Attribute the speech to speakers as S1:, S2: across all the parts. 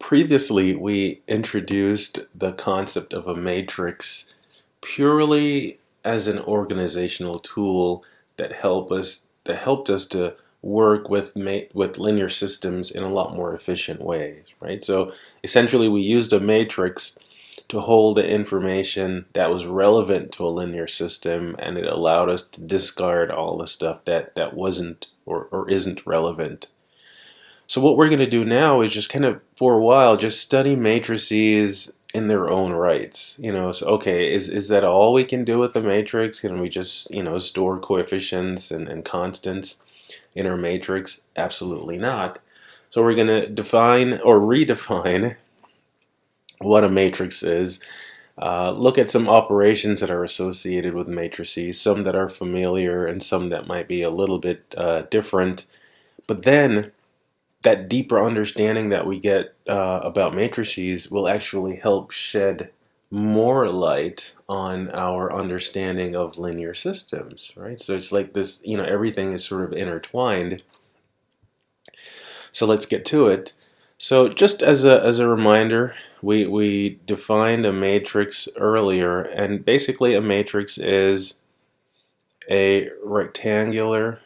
S1: Previously, we introduced the concept of a matrix purely as an organizational tool that helped us to work with linear systems in a lot more efficient ways, right? So essentially, we used a matrix to hold the information that was relevant to a linear system, and it allowed us to discard all the stuff that wasn't or isn't relevant. So what we're going to do now is just kind of, for a while, just study matrices in their own rights. So okay, is that all we can do with the matrix? Can we just, store coefficients and constants in our matrix? Absolutely not. So we're going to define or redefine what a matrix is. Look at some operations that are associated with matrices, some that are familiar and some that might be a little bit different. But then that deeper understanding that we get about matrices will actually help shed more light on our understanding of linear systems, right? So it's like this, everything is sort of intertwined. So let's get to it. So just as a reminder, we defined a matrix earlier, and basically a matrix is a rectangular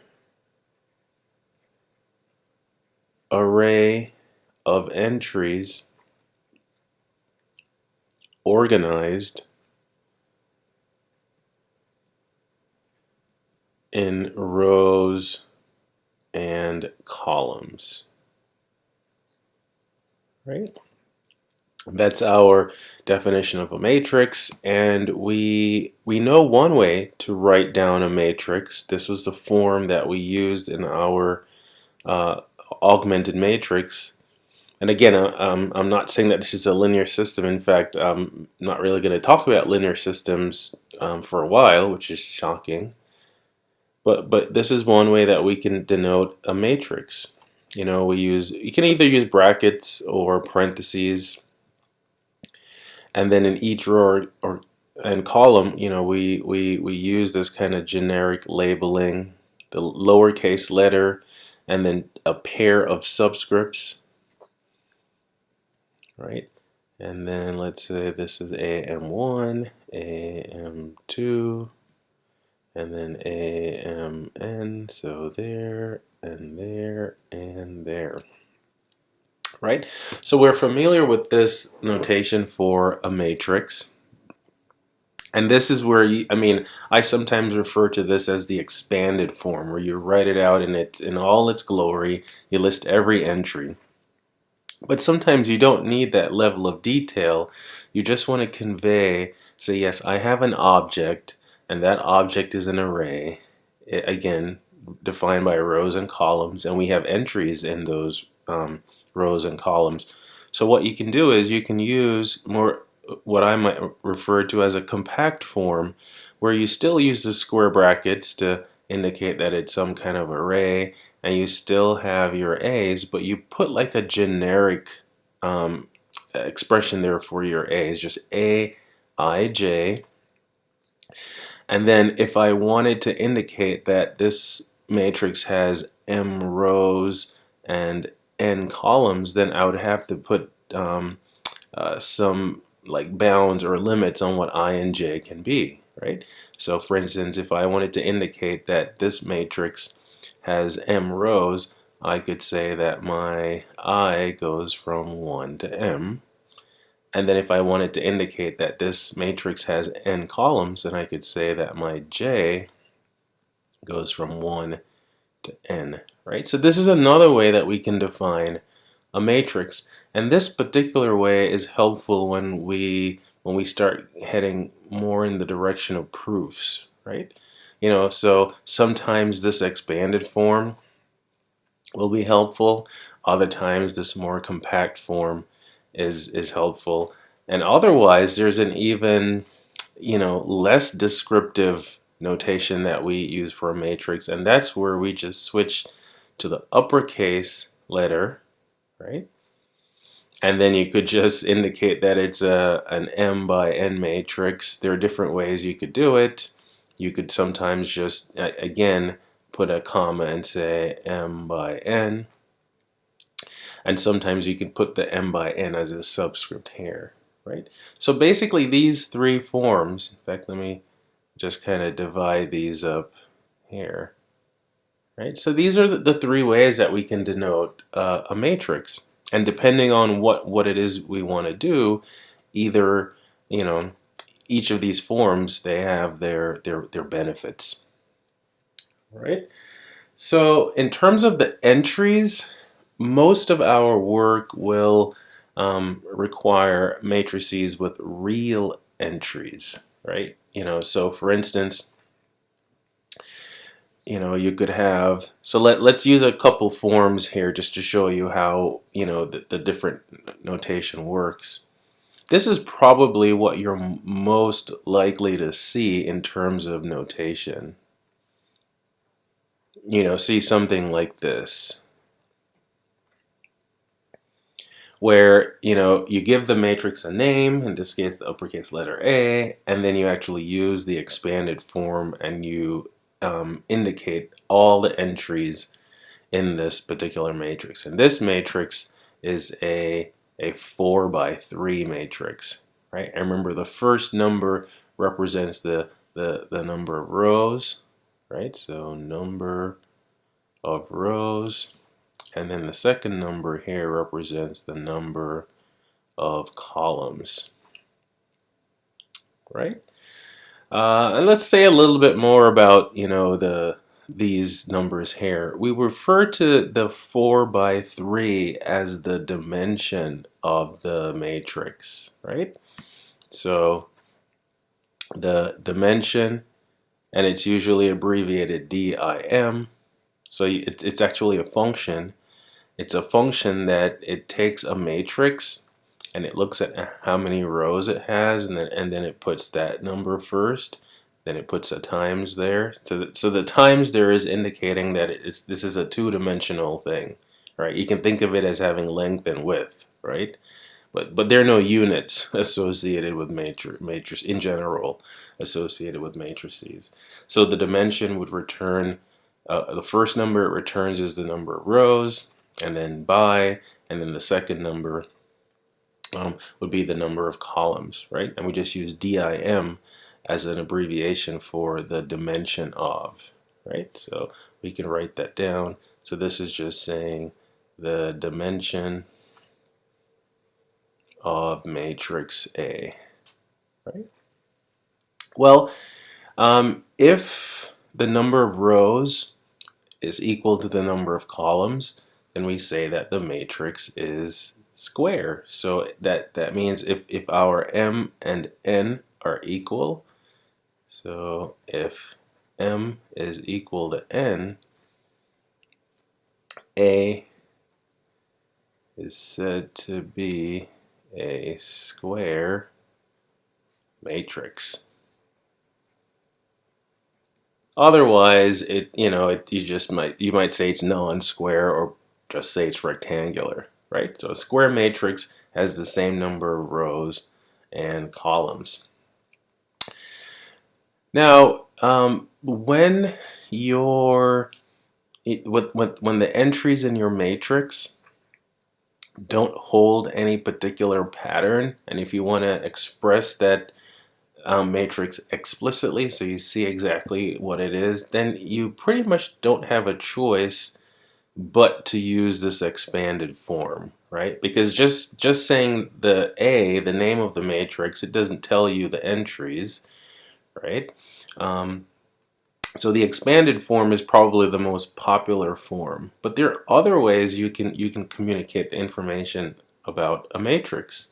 S1: array of entries organized in rows and columns, right? That's our definition of a matrix, and we know one way to write down a matrix. This was the form that we used in our augmented matrix. And again, I'm not saying that this is a linear system. In fact, I'm not really going to talk about linear systems for a while, which is shocking. But this is one way that we can denote a matrix. You can either use brackets or parentheses, and then in each row or and column, we use this kind of generic labeling, the lowercase letter, and then a pair of subscripts, right? And then let's say this is AM1, AM2, and then AMN, so there, and there, and there, right? So we're familiar with this notation for a matrix. And this is where I sometimes refer to this as the expanded form, where you write it out in all its glory, you list every entry. But sometimes you don't need that level of detail. You just want to say, yes, I have an object, and that object is an array, again, defined by rows and columns, and we have entries in those rows and columns. So what you can do is you can use what I might refer to as a compact form, where you still use the square brackets to indicate that it's some kind of array, and you still have your A's, but you put like a generic expression there for your A's, just A, I, J. And then if I wanted to indicate that this matrix has M rows and N columns, then I would have to put some like bounds or limits on what I and J can be, right? So for instance, if I wanted to indicate that this matrix has M rows, I could say that my I goes from 1 to M. And then if I wanted to indicate that this matrix has N columns, then I could say that my J goes from 1 to N, right? So this is another way that we can define a matrix. And this particular way is helpful when we start heading more in the direction of proofs, right? So sometimes this expanded form will be helpful. Other times this more compact form is helpful. And otherwise there's an even, less descriptive notation that we use for a matrix, and that's where we just switch to the uppercase letter, right? And then you could just indicate that it's an M by N matrix. There are different ways you could do it. You could sometimes just, again, put a comma and say M by N. And sometimes you can put the m by n as a subscript here, right? So basically these three forms, in fact, let me just kind of divide these up here, right? So these are the three ways that we can denote a matrix. And depending on what it is we want to do, either, you know, each of these forms, they have their benefits, right? So in terms of the entries, most of our work will require matrices with real entries, right? So for instance, you could have, so let's use a couple forms here just to show you how, the different notation works. This is probably what you're most likely to see in terms of notation. See something like this, where you give the matrix a name, in this case the uppercase letter A, and then you actually use the expanded form and you indicate all the entries in this particular matrix. And this matrix is a 4 by 3 matrix, right? And remember, the first number represents the number of rows, right? So number of rows. And then the second number here represents the number of columns, right? And let's say a little bit more about, these numbers here. We refer to the 4 by 3 as the dimension of the matrix, right? So the dimension, and it's usually abbreviated DIM. So it's actually a function. It's a function that it takes a matrix and it looks at how many rows it has, and then it puts that number first. Then it puts a times there. So the times there is indicating that this is a two-dimensional thing, right? You can think of it as having length and width, right? But there are no units associated with matrix in general associated with matrices. So the dimension would return the first number it returns is the number of rows, and then by, and then the second number would be the number of columns, right? And we just use DIM as an abbreviation for the dimension of, right? So we can write that down. So this is just saying the dimension of matrix A, right? Well, if the number of rows is equal to the number of columns, then we say that the matrix is square. So that means if our m and n are equal, so if m is equal to n, A is said to be a square matrix. Otherwise, you might say it's non-square, or just say it's rectangular, right? So a square matrix has the same number of rows and columns. Now, when the entries in your matrix don't hold any particular pattern, and if you want to express that matrix explicitly so you see exactly what it is, then you pretty much don't have a choice but to use this expanded form, right? Because just saying the name of the matrix, it doesn't tell you the entries, right? So the expanded form is probably the most popular form, but there are other ways you can communicate the information about a matrix,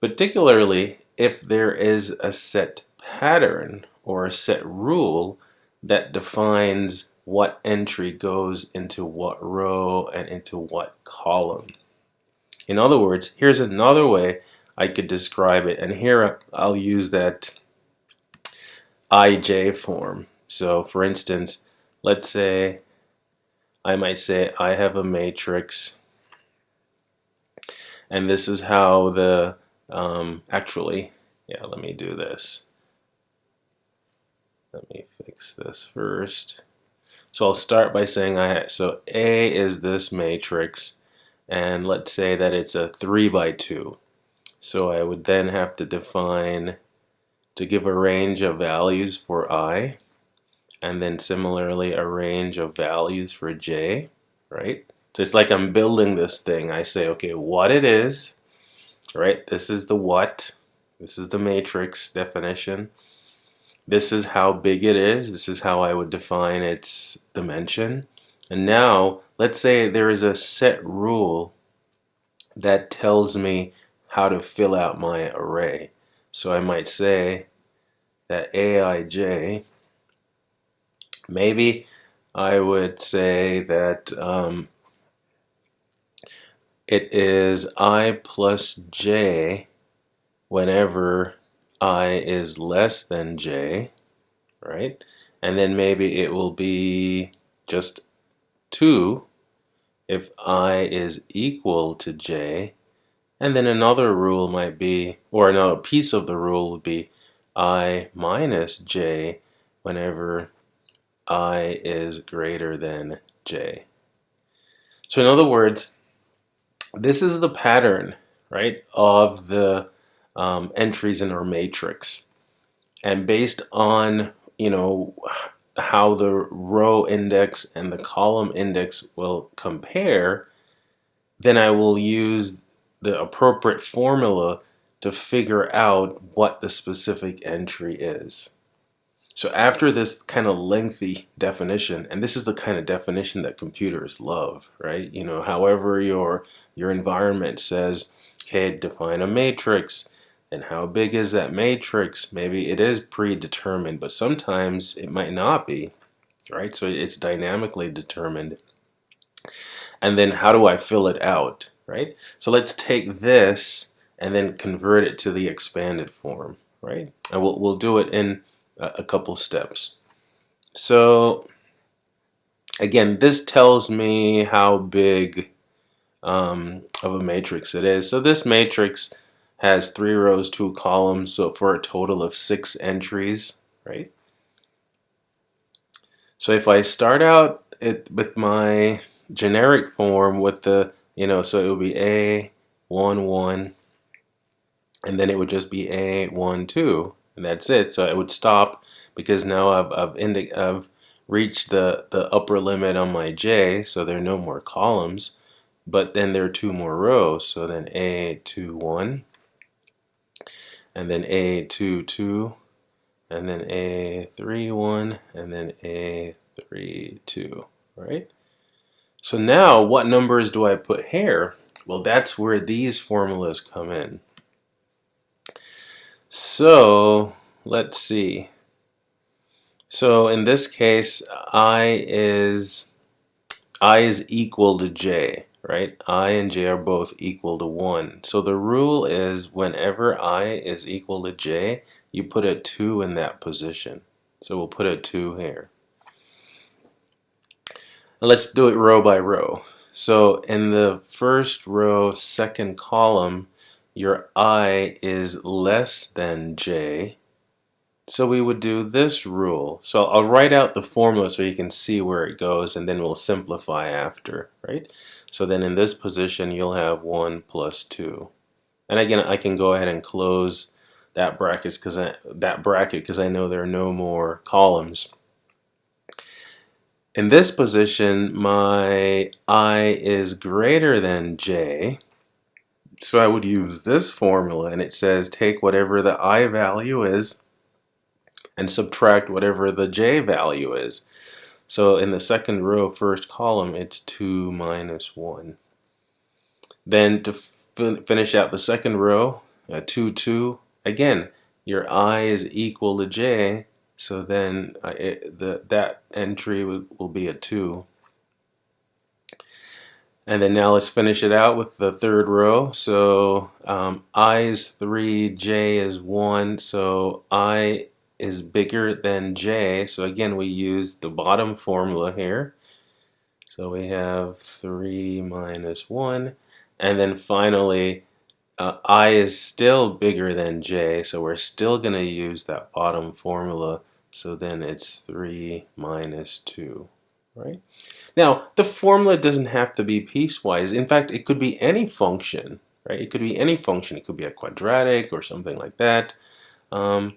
S1: particularly if there is a set pattern or a set rule that defines what entry goes into what row and into what column. In other words, here's another way I could describe it, and here I'll use that IJ form. So for instance, let's say I might say I have a matrix, and this is how the let me do this. Let me fix this first. So I'll start by saying so A is this matrix, and let's say that it's a 3 by 2. So I would then have to define to give a range of values for I, and then similarly a range of values for j, right? So it's like I'm building this thing. I say, okay, what it is, right? This is the what. This is the matrix definition. This is how big it is. This is how I would define its dimension. And now, let's say there is a set rule that tells me how to fill out my array. So I might say that Aij, maybe I would say that it is I plus j whenever I is less than j, right? And then maybe it will be just 2 if I is equal to j. And then another rule might be, or another piece of the rule would be I minus j whenever I is greater than j. So in other words, this is the pattern, right, of the entries in our matrix. And based on, how the row index and the column index will compare, then I will use the appropriate formula to figure out what the specific entry is. So after this kind of lengthy definition, and this is the kind of definition that computers love, right? However your environment says, okay, define a matrix, and how big is that matrix? Maybe it is predetermined, but sometimes it might not be, right? So it's dynamically determined. And then how do I fill it out, right? So let's take this and then convert it to the expanded form, right? And we'll do it in a couple steps. So again, this tells me how big of a matrix it is. So this matrix has 3 rows, 2 columns, so for a total of 6 entries, right? So if I start out with my generic form with the, so it would be A, 1, 1, and then it would just be A, 1, 2, and that's it. So it would stop because now I've reached the upper limit on my J, so there are no more columns, but then there are 2 more rows. So then A, 2, 1, and then A, 2, 2, and then A, 3, 1, and then A, 3, 2, right? So now what numbers do I put here? Well, that's where these formulas come in. So let's see. So in this case, I is equal to j, right? I and j are both equal to 1. So the rule is whenever I is equal to j, you put a 2 in that position. So we'll put a 2 here. Now let's do it row by row. So in the first row, second column, your I is less than j. So we would do this rule. So I'll write out the formula so you can see where it goes, and then we'll simplify after, right? So then in this position, you'll have 1 plus 2. And again, I can go ahead and close that bracket because I know there are no more columns. In this position, my I is greater than j. So I would use this formula, and it says take whatever the I value is and subtract whatever the j value is. So in the second row, first column, it's 2 minus 1. Then to finish out the second row, 2, 2. Again, your I is equal to j, so then that entry will be a 2. And then now let's finish it out with the third row. So I is 3, j is 1, so I is bigger than j. So again, we use the bottom formula here. So we have 3 minus 1. And then finally, I is still bigger than j, so we're still going to use that bottom formula. So then it's 3 minus 2, right? Now, the formula doesn't have to be piecewise. In fact, it could be any function, right? It could be any function. It could be a quadratic or something like that. Um,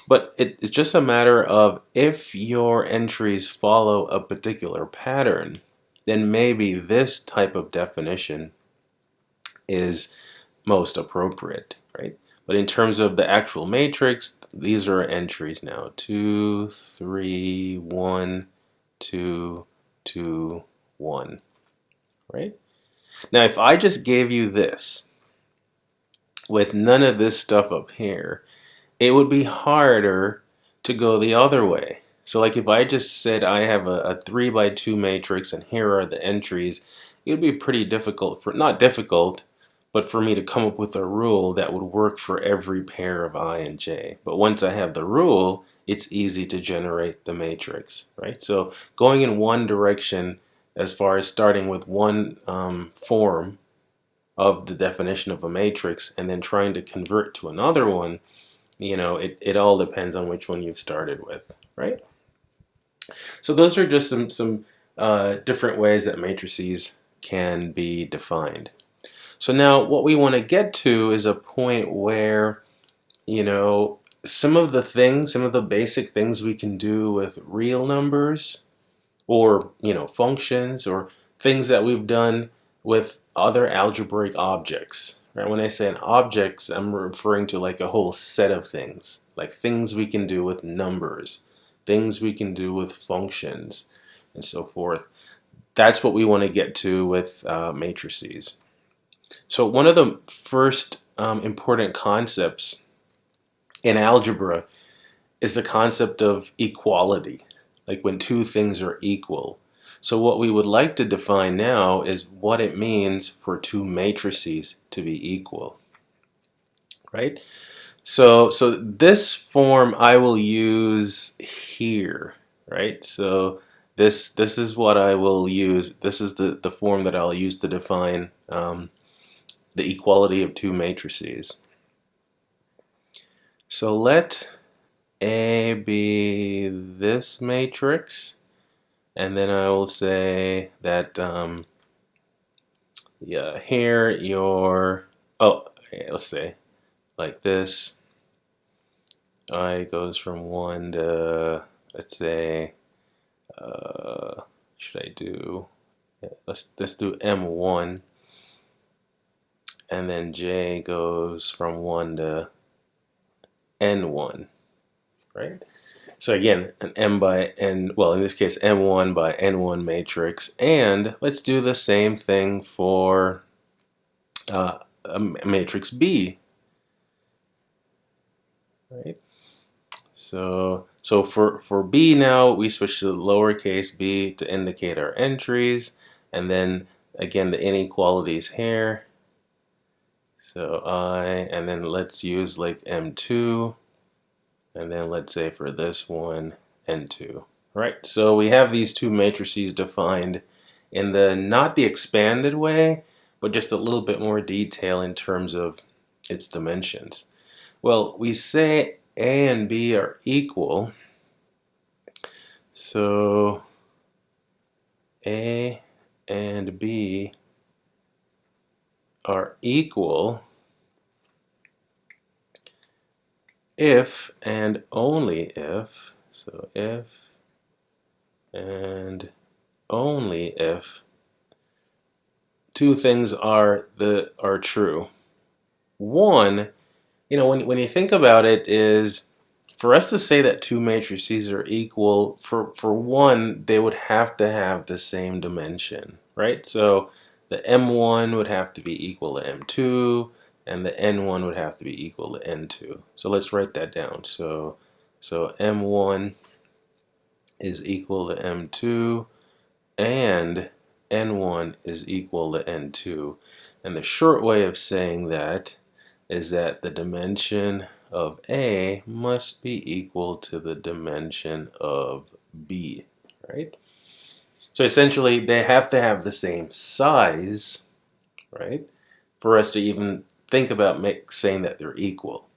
S1: but it's just a matter of if your entries follow a particular pattern, then maybe this type of definition is most appropriate, right? But in terms of the actual matrix, these are entries now. 2, 3, 1, 2, 2, 1, right? Now, if I just gave you this with none of this stuff up here, it would be harder to go the other way. So like if I just said I have a 3 by 2 matrix and here are the entries, it would be pretty difficult not difficult, but for me to come up with a rule that would work for every pair of I and J. But once I have the rule, it's easy to generate the matrix, right? So going in one direction as far as starting with one form of the definition of a matrix and then trying to convert to another one, it all depends on which one you've started with, right? So those are just some different ways that matrices can be defined. So now what we want to get to is a point where, some of the basic things we can do with real numbers or, functions or things that we've done with other algebraic objects. Right? When I say an objects, I'm referring to like a whole set of things, like things we can do with numbers, things we can do with functions, and so forth. That's what we want to get to with matrices. So one of the first important concepts in algebra is the concept of equality, like when two things are equal. So what we would like to define now is what it means for two matrices to be equal, right? So this form I will use here, right? So this is what I will use. This is the form that I'll use to define the equality of two matrices. So let A be this matrix, and then I will say that here let's say like this. I goes from 1 to, let's say, should I do? Let's do M1, and then J goes from 1 to N1, right? So again, an M by N, well, in this case, M1 by N1 matrix. And let's do the same thing for a matrix B, right? So for B now, we switch to lowercase b to indicate our entries. And then, again, the inequalities here. So and then let's use like M2. And then let's say for this one, N2. Right, so we have these two matrices defined in not the expanded way, but just a little bit more detail in terms of its dimensions. Well, we say A and B are equal, so A and B are equal if and only if, so if and only if two things are true. One, when you think about it, is for us to say that two matrices are equal, for one, they would have to have the same dimension, right? So the M1 would have to be equal to M2, and the N1 would have to be equal to N2. So let's write that down. So M1 is equal to M2, and N1 is equal to N2. And the short way of saying that is that the dimension of A must be equal to the dimension of B, right? So essentially, they have to have the same size, right, for us to even think about saying that they're equal.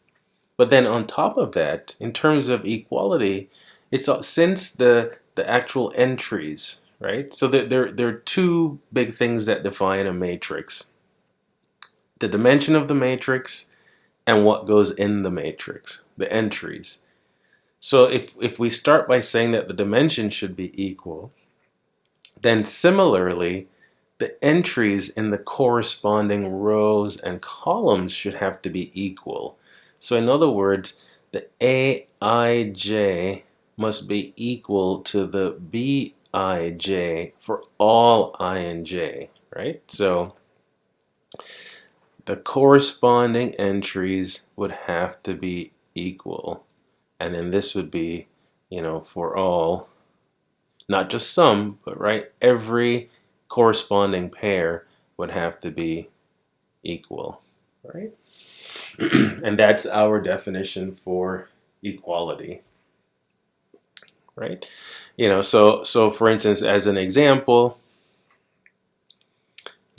S1: But then on top of that, in terms of equality, it's since the actual entries, right? So there are two big things that define a matrix: the dimension of the matrix and what goes in the matrix, the entries. So if we start by saying that the dimension should be equal, then similarly, the entries in the corresponding rows and columns should have to be equal. So in other words, the Aij must be equal to the Bij for all I and j, right? So the corresponding entries would have to be equal. And then this would be, for all, not just some, but right, every corresponding pair would have to be equal, right? And that's our definition for equality, right? So for instance, as an example,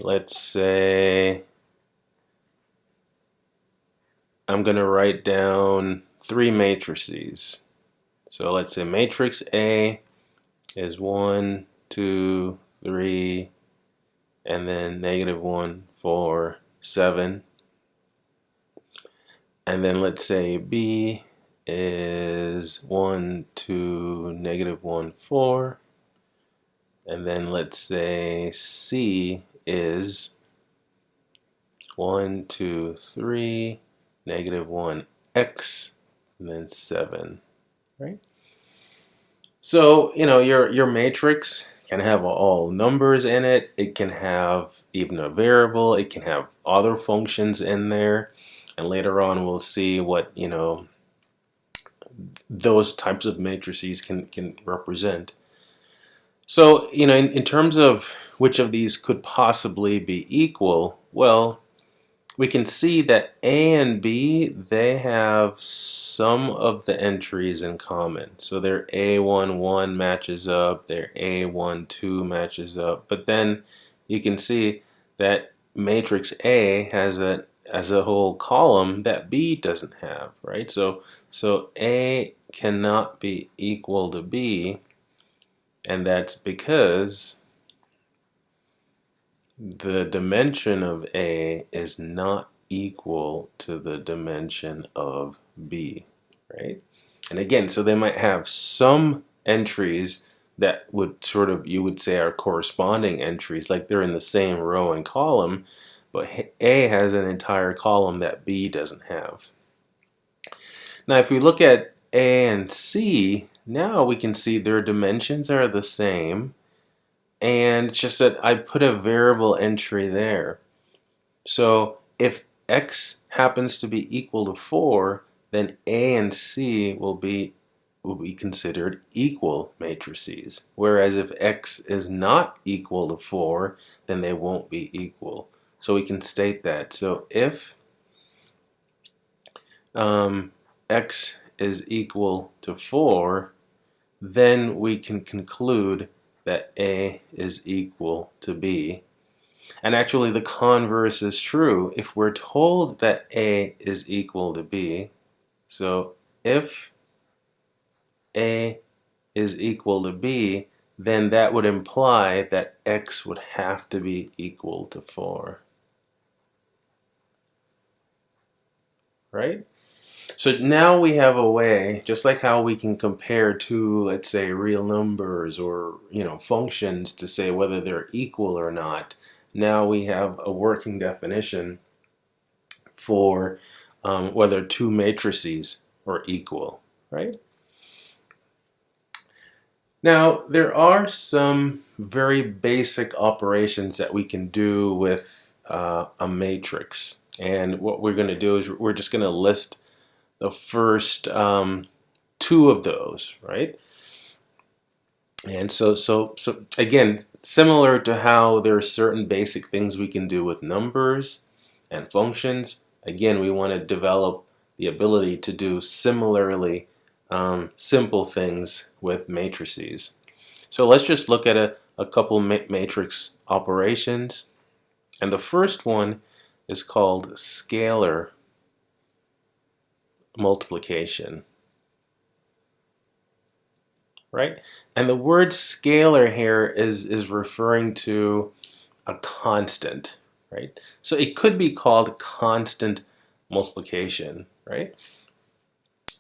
S1: let's say I'm going to write down 3 matrices. So let's say matrix A is 1, 2, 3, and then -1, 4, 7. And then let's say B is 1, 2, -1, 4. And then let's say C is 1, 2, 3, -1, X, and then 7, right? So, your matrix can have all numbers in it. It can have even a variable. It can have other functions in there. And later on, we'll see what, those types of matrices can represent. So, in terms of which of these could possibly be equal, well, we can see that A and B, they have some of the entries in common. So their A11 matches up, their A12 matches up. But then you can see that matrix A has a whole column that B doesn't have, right? So A cannot be equal to B, and that's because the dimension of A is not equal to the dimension of B, right? And again, so they might have some entries that would you would say are corresponding entries, like they're in the same row and column, but A has an entire column that B doesn't have. Now, if we look at A and C, now we can see their dimensions are the same, and it's just that I put a variable entry there. So if X happens to be equal to 4, then A and C will be considered equal matrices. Whereas if X is not equal to 4, then they won't be equal. So we can state that. So if X is equal to 4, then we can conclude that A is equal to B. And actually the converse is true. If we're told that A is equal to B, so if A is equal to B, then that would imply that X would have to be equal to 4. Right? So now we have a way, just like how we can compare two, let's say, real numbers or functions to say whether they're equal or not. Now we have a working definition for whether two matrices are equal, right? Now there are some very basic operations that we can do with a matrix, and what we're going to do is we're just going to list the first 2 of those, right? And so again, similar to how there are certain basic things we can do with numbers and functions, again, we want to develop the ability to do similarly simple things with matrices. So let's just look at a couple matrix operations. And the first one is called scalar multiplication. right? And the word scalar here is referring to a constant, right? So it could be called constant multiplication, right?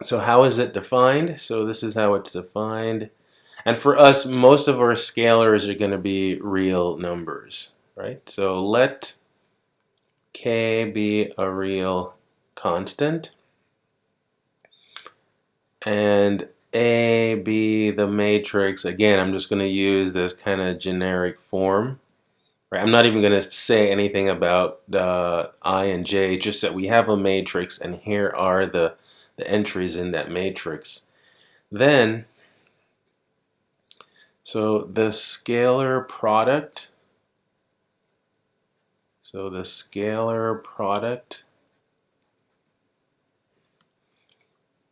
S1: So how is it defined? So this is how it's defined. And for us, most of our scalars are going to be real numbers, right? So let k be a real constant and A be the matrix. Again, I'm just going to use this kind of generic form. Right? I'm not even going to say anything about I and J, just that we have a matrix and here are the entries in that matrix. Then, so the scalar product,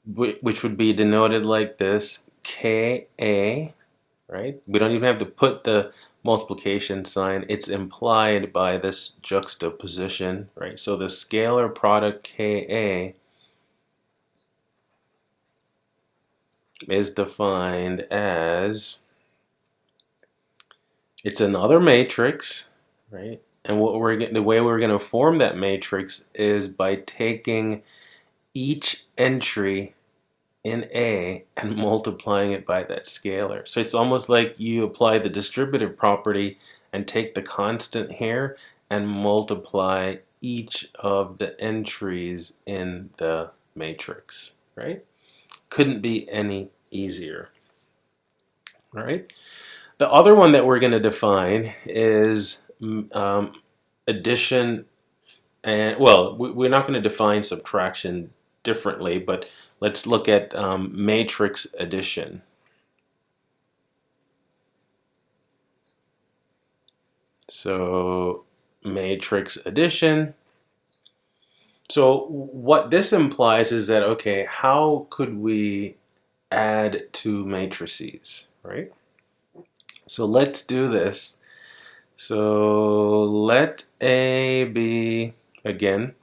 S1: which would be denoted like this, Ka, right? We don't even have to put the multiplication sign. It's implied by this juxtaposition, right? So the scalar product Ka is defined as, it's another matrix, right? And the way we're going to form that matrix is by taking each entry in A and multiplying it by that scalar. So it's almost like you apply the distributive property and take the constant here and multiply each of the entries in the matrix, right? Couldn't be any easier, all right? The other one that we're going to define is addition, and well, we're not going to define subtraction differently, but let's look at matrix addition. So matrix addition. So what this implies is that, okay, how could we add two matrices, right? So let's do this. So let A be, again,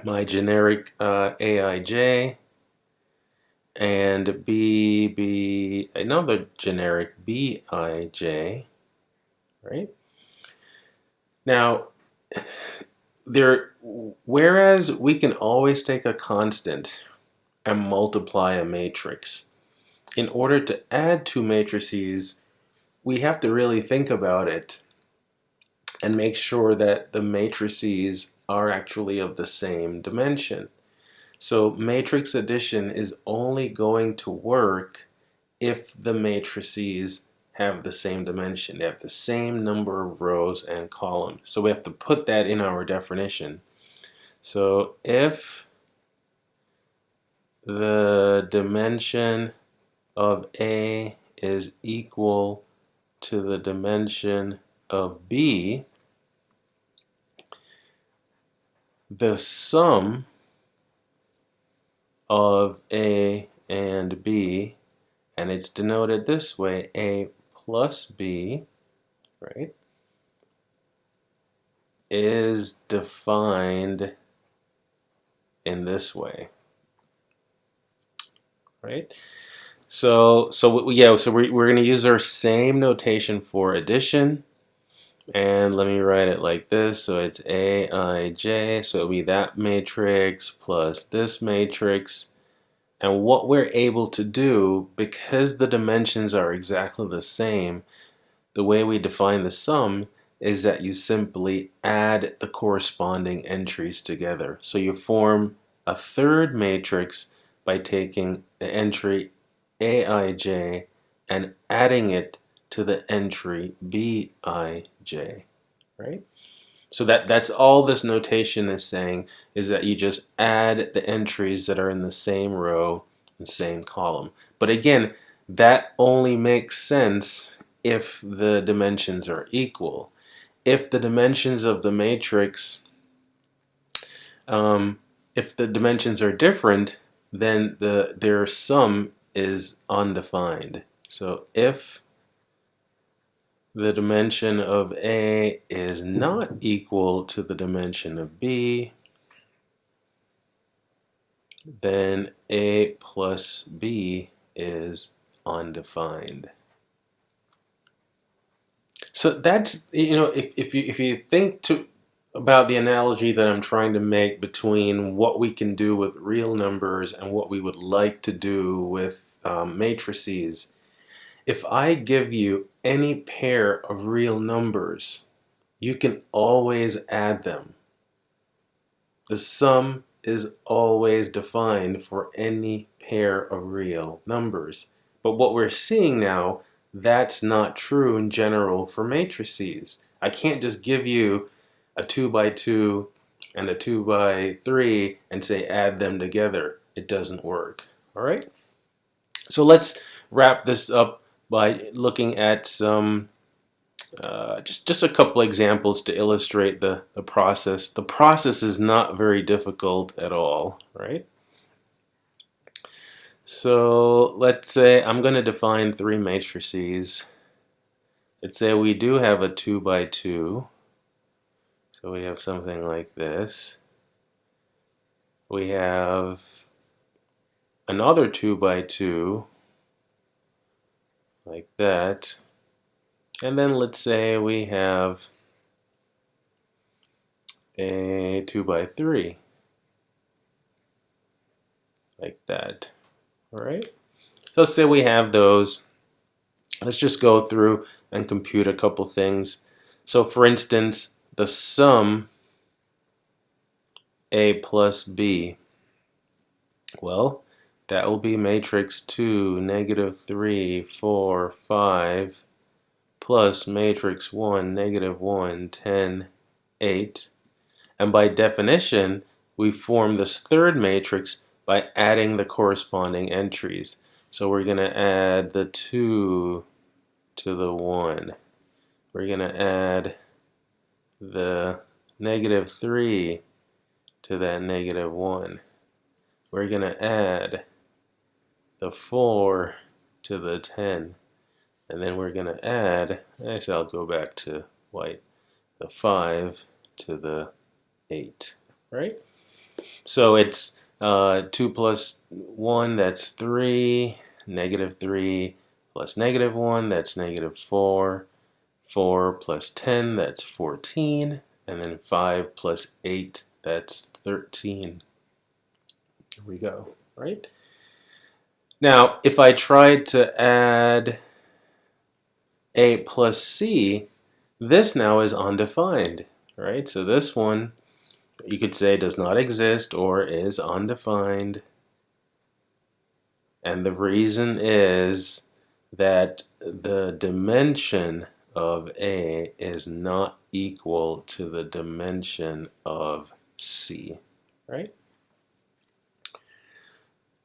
S1: my generic Aij, and B be another generic Bij, right? Now, whereas we can always take a constant and multiply a matrix, in order to add two matrices, we have to really think about it and make sure that the matrices are actually of the same dimension. So matrix addition is only going to work if the matrices have the same dimension. They have the same number of rows and columns. So we have to put that in our definition. So if the dimension of A is equal to the dimension of B, the sum of A and B, and it's denoted this way, A plus B, right, is defined in this way, right? So we're going to use our same notation for addition, and let me write it like this. So it's Aij, so it'll be that matrix plus this matrix. And what we're able to do, because the dimensions are exactly the same, the way we define the sum is that you simply add the corresponding entries together. So you form a third matrix by taking the entry Aij and adding it to the entry Bij, right? So that's all this notation is saying, is that you just add the entries that are in the same row and same column. But again, that only makes sense if the dimensions are equal. If the dimensions of the matrix, if the dimensions are different, then their sum is undefined. So if the dimension of A is not equal to the dimension of B, then A plus B is undefined. So that's, if you think about the analogy that I'm trying to make between what we can do with real numbers and what we would like to do with matrices, if I give you any pair of real numbers, you can always add them. The sum is always defined for any pair of real numbers. But what we're seeing now, that's not true in general for matrices. I can't just give you a 2 by 2 and a 2 by 3 and say add them together. It doesn't work. All right? So let's wrap this up by looking at some just a couple examples to illustrate the process. The process is not very difficult at all, right? So let's say I'm going to define three matrices. Let's say we do have a 2 by 2. So we have something like this. We have another 2 by 2 like that. And then let's say we have a 2 by 3 like that. All right. So let's say we have those. Let's just go through and compute a couple things. So for instance, the sum A plus B, well, that will be matrix 2, negative 3, 4, 5, plus matrix 1, negative 1, 10, 8. And by definition, we form this third matrix by adding the corresponding entries. So we're going to add the 2 to the 1. We're going to add the negative 3 to that negative 1. We're going to add the 4 to the 10. And then we're going to add, actually I'll go back to white, the 5 to the 8, right? So it's 2 plus 1, that's 3, negative 3 plus negative 1, that's negative 4, 4 plus 10, that's 14, and then 5 plus 8, that's 13. Here we go, right? Now, if I tried to add A plus C, this now is undefined, right? So this one, you could say, does not exist or is undefined. And the reason is that the dimension of A is not equal to the dimension of C, right?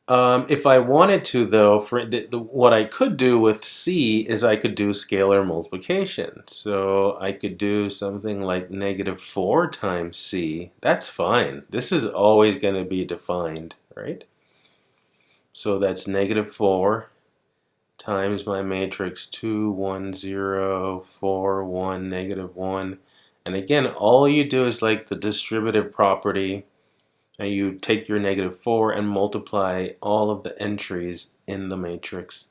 S1: If I wanted to, though, what I could do with C is I could do scalar multiplication. So I could do something like negative 4 times C. That's fine. This is always going to be defined, right? So that's negative 4 times my matrix 2, 1, 0, 4, 1, negative 1. And again, all you do is like the distributive property, and you take your negative 4 and multiply all of the entries in the matrix.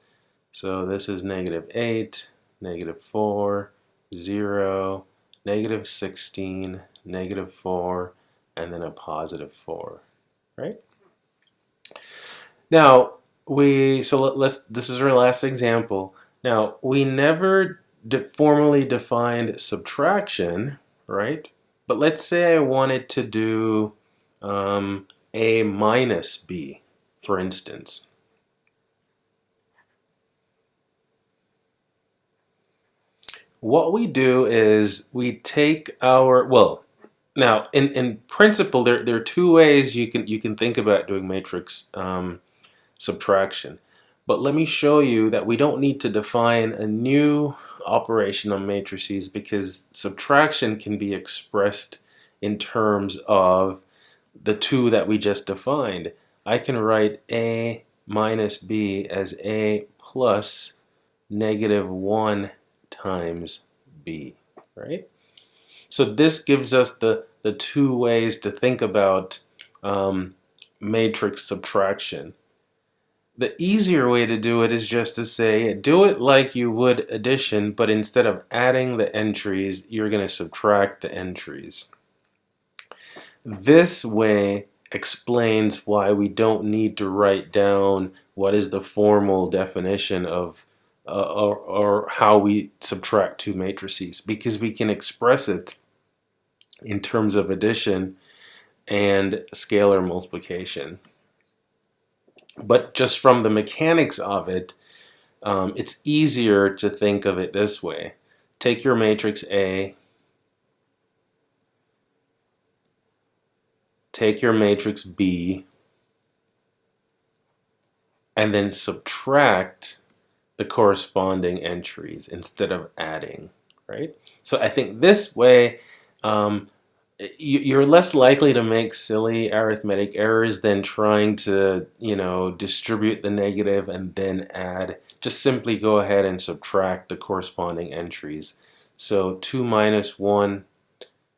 S1: So this is negative 8, negative 4, 0, negative 16, negative 4, and then a positive 4, right? Now, this is our last example. Now, we never formally defined subtraction, right? But let's say I wanted to do A minus B, for instance. What we do is we take our, now in principle there are two ways you can think about doing matrix subtraction. But let me show you that we don't need to define a new operation on matrices, because subtraction can be expressed in terms of the two that we just defined. I can write A minus B as A plus negative 1 times B, right? So this gives us the two ways to think about matrix subtraction. The easier way to do it is just to say, do it like you would addition, but instead of adding the entries, you're going to subtract the entries. This way explains why we don't need to write down what is the formal definition of or how we subtract two matrices, because we can express it in terms of addition and scalar multiplication. But just from the mechanics of it, it's easier to think of it this way. Take your matrix A, take your matrix B, and then subtract the corresponding entries instead of adding, right? So I think this way you're less likely to make silly arithmetic errors than trying to, distribute the negative and then add. Just simply go ahead and subtract the corresponding entries. So 2 minus 1,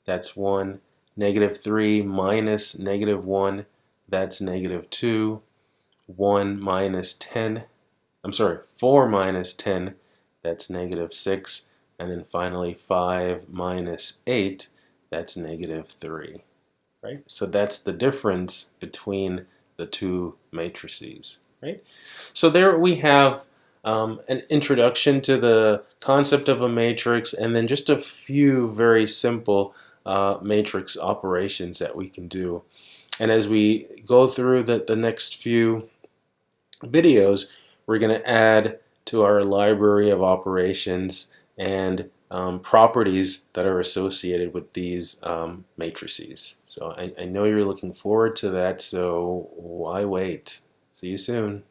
S1: that's 1. Negative 3 minus negative 1, that's negative 2. 1 minus 10, 4 minus 10, that's negative 6. And then finally 5 minus 8, that's negative 3, right? So that's the difference between the two matrices, right? So there we have an introduction to the concept of a matrix, and then just a few very simple matrix operations that we can do. And as we go through the next few videos, we're going to add to our library of operations and properties that are associated with these matrices. So I know you're looking forward to that, so why wait? See you soon.